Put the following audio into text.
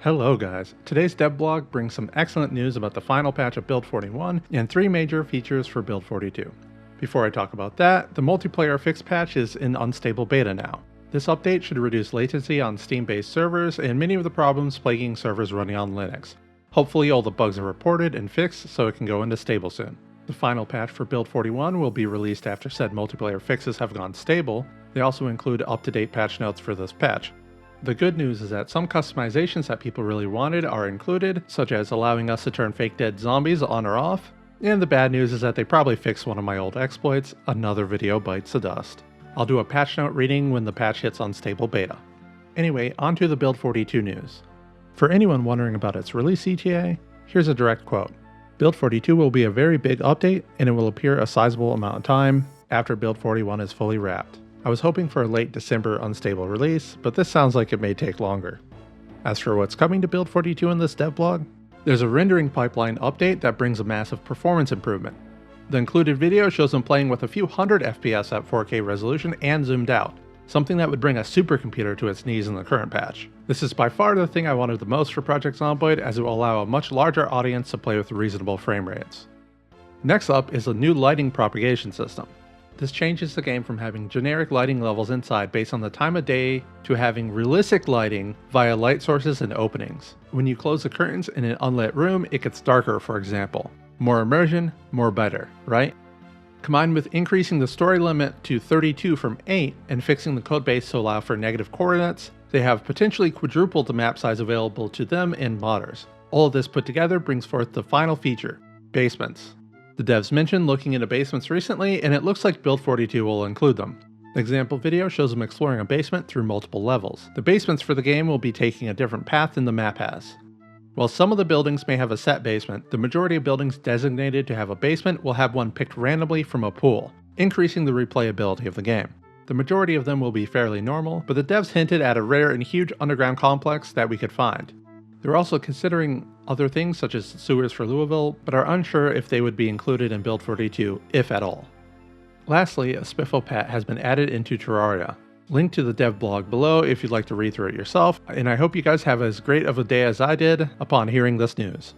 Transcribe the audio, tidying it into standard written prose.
Hello guys, today's dev blog brings some excellent news about the final patch of Build 41 and 3 major features for Build 42. Before I talk about that, the multiplayer fix patch is in unstable beta now. This update should reduce latency on Steam-based servers and many of the problems plaguing servers running on Linux. Hopefully all the bugs are reported and fixed so it can go into stable soon. The final patch for Build 41 will be released after said multiplayer fixes have gone stable. They also include up-to-date patch notes for this patch. The good news is that some customizations that people really wanted are included, such as allowing us to turn fake dead zombies on or off, and the bad news is that they probably fixed one of my old exploits. Another video bites the dust. I'll do a patch note reading when the patch hits unstable beta. Anyway, on to the Build 42 news. For anyone wondering about its release ETA, here's a direct quote. Build 42 will be a very big update, and it will appear a sizable amount of time after Build 41 is fully wrapped. I was hoping for a late December unstable release, but this sounds like it may take longer. As for what's coming to Build 42 in this devlog, there's a rendering pipeline update that brings a massive performance improvement. The included video shows them playing with a few hundred FPS at 4K resolution and zoomed out, something that would bring a supercomputer to its knees in the current patch. This is by far the thing I wanted the most for Project Zomboid, as it will allow a much larger audience to play with reasonable frame rates. Next up is a new lighting propagation system. This changes the game from having generic lighting levels inside based on the time of day to having realistic lighting via light sources and openings. When you close the curtains in an unlit room, it gets darker, for example. More immersion, more better, right? Combined with increasing the story limit to 32 from 8 and fixing the codebase to allow for negative coordinates, they have potentially quadrupled the map size available to them and modders. All of this put together brings forth the final feature, basements. The devs mentioned looking into basements recently, and it looks like Build 42 will include them. The example video shows them exploring a basement through multiple levels. The basements for the game will be taking a different path than the map has. While some of the buildings may have a set basement, the majority of buildings designated to have a basement will have one picked randomly from a pool, increasing the replayability of the game. The majority of them will be fairly normal, but the devs hinted at a rare and huge underground complex that we could find. They're also considering other things such as sewers for Louisville, but are unsure if they would be included in Build 42, if at all. Lastly, a Spiffle Pat has been added into Terraria. Link to the dev blog below if you'd like to read through it yourself, and I hope you guys have as great of a day as I did upon hearing this news.